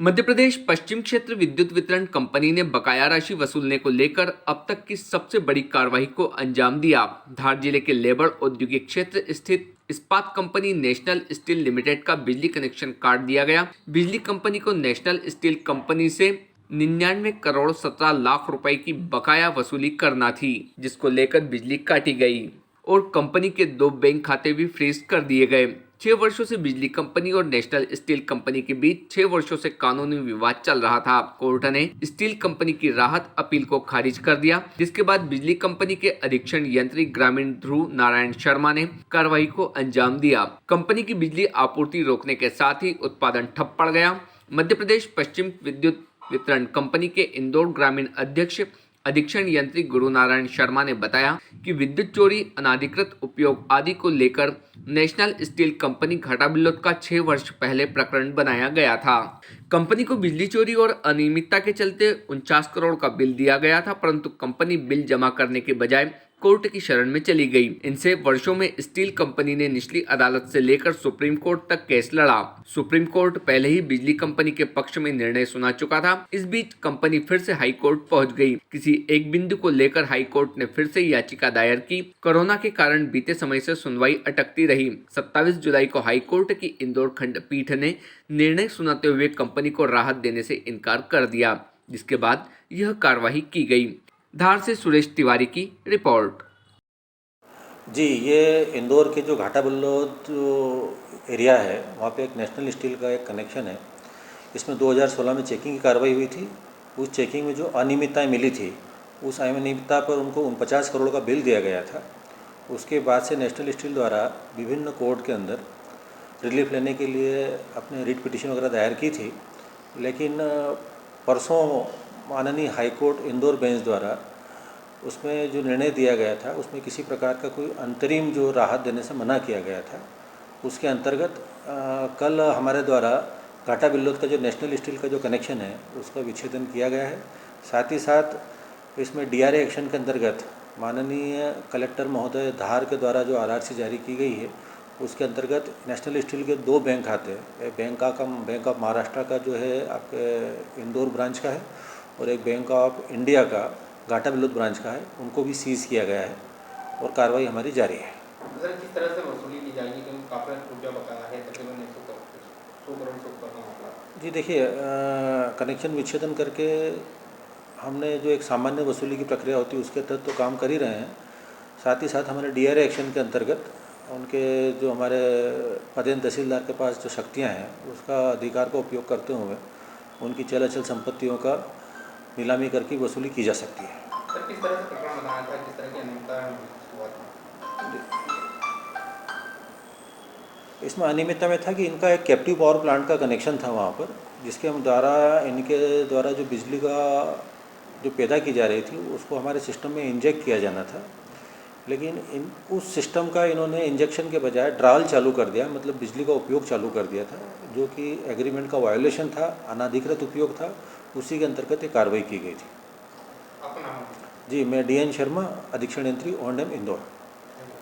मध्य प्रदेश पश्चिम क्षेत्र विद्युत वितरण कंपनी ने बकाया राशि वसूलने को लेकर अब तक की सबसे बड़ी कार्रवाई को अंजाम दिया। धार जिले के लेबर औद्योगिक क्षेत्र स्थित इस्पात कंपनी नेशनल स्टील लिमिटेड का बिजली कनेक्शन काट दिया गया। बिजली कंपनी को नेशनल स्टील कंपनी से 99 करोड़ 17 लाख रुपए की बकाया वसूली करना थी, जिसको लेकर बिजली काटी गई और कंपनी के 2 बैंक खाते भी फ्रीज कर दिए गए। 6 वर्षों से बिजली कंपनी और नेशनल स्टील कंपनी के बीच 6 वर्षों से कानूनी विवाद चल रहा था। कोर्ट ने स्टील कंपनी की राहत अपील को खारिज कर दिया, जिसके बाद बिजली कंपनी के अधीक्षण यंत्री ग्रामीण ध्रुव नारायण शर्मा ने कार्रवाई को अंजाम दिया। कंपनी की बिजली आपूर्ति रोकने के साथ ही उत्पादन ठप पड़ गया। मध्य प्रदेश पश्चिम विद्युत वितरण कंपनी के इंदौर ग्रामीण अध्यक्ष अधीक्षण यंत्री गुरु नारायण शर्मा ने बताया कि विद्युत चोरी, अनाधिकृत उपयोग आदि को लेकर नेशनल स्टील कंपनी घाटा बिल्लौद का 6 वर्ष पहले प्रकरण बनाया गया था। कंपनी को बिजली चोरी और अनियमितता के चलते 49 करोड़ का बिल दिया गया था, परंतु कंपनी बिल जमा करने के बजाय कोर्ट की शरण में चली गई। इनसे वर्षों में स्टील कंपनी ने निचली अदालत से लेकर सुप्रीम कोर्ट तक केस लड़ा। सुप्रीम कोर्ट पहले ही बिजली कंपनी के पक्ष में निर्णय सुना चुका था। इस बीच कंपनी फिर से हाई कोर्ट पहुंच गई। किसी एक बिंदु को लेकर हाई कोर्ट ने फिर से याचिका दायर की। कोरोना के कारण बीते समय से सुनवाई अटकती रही। 27 जुलाई को हाई कोर्ट की इंदौर खंडपीठ ने निर्णय सुनाते हुए कंपनी को राहत देने से इनकार कर दिया, जिसके बाद यह कार्रवाई की गई। धार से सुरेश तिवारी की रिपोर्ट। जी, ये इंदौर के जो घाटा बल्लौद जो एरिया है वहाँ पे एक नेशनल स्टील का एक कनेक्शन है। इसमें 2016 में चेकिंग की कार्रवाई हुई थी। उस चेकिंग में जो अनियमितताएं मिली थी, उस अनियमितता पर उनको 49 करोड़ का बिल दिया गया था। उसके बाद से नेशनल स्टील द्वारा विभिन्न कोर्ट के अंदर रिलीफ लेने के लिए अपने रिट पिटीशन वगैरह दायर की थी, लेकिन परसों माननीय हाई कोर्ट इंदौर बेंच द्वारा उसमें जो निर्णय दिया गया था उसमें किसी प्रकार का कोई अंतरिम जो राहत देने से मना किया गया था। उसके अंतर्गत कल हमारे द्वारा घाटा बिल्लौद का जो नेशनल स्टील का जो कनेक्शन है उसका विच्छेदन किया गया है। साथ ही साथ इसमें डीआरए एक्शन के अंतर्गत माननीय कलेक्टर महोदय धार के द्वारा जो आरआरसी जारी की गई है उसके अंतर्गत नेशनल स्टील के 2 बैंक खाते, बैंक ऑफ महाराष्ट्र का जो है आपके इंदौर ब्रांच का है और एक बैंक ऑफ इंडिया का घाटा बिल्लौद ब्रांच का है, उनको भी सीज़ किया गया है और कार्रवाई हमारी जारी है। सर, किस तरह से वसूली की जाएगी, क्योंकि काफ़ी रुपया बकाया है, तकरीबन 100 करोड़ से ऊपर का मामला। जी देखिए, कनेक्शन विच्छेदन करके हमने जो एक सामान्य वसूली की प्रक्रिया होती है उसके तहत तो काम कर ही रहे हैं। साथ ही साथ हमारे डीआरए एक्शन के अंतर्गत उनके जो हमारे पदेन तहसीलदार के पास जो शक्तियाँ हैं उसका अधिकार का उपयोग करते हुए उनकी चल अचल संपत्तियों का नीलामी करके वसूली की जा सकती है। सर, किस तरह से प्रकरण बनाया था, किस तरह की अनियमितता हुआ था? इसमें अनियमितता में था कि इनका एक कैप्टिव पावर प्लांट का कनेक्शन था वहाँ पर, जिसके हम द्वारा इनके द्वारा जो बिजली का जो पैदा की जा रही थी उसको हमारे सिस्टम में इंजेक्ट किया जाना था, लेकिन उस सिस्टम का इन्होंने इंजेक्शन के बजाय ड्राल चालू कर दिया, मतलब बिजली का उपयोग चालू कर दिया था, जो कि एग्रीमेंट का वायोलेशन था, अनाधिकृत उपयोग था। उसी के अंतर्गत ये कार्रवाई की गई थी। आपका नाम? जी, मैं DN शर्मा, अधीक्षण यंत्री O&M इंदौर।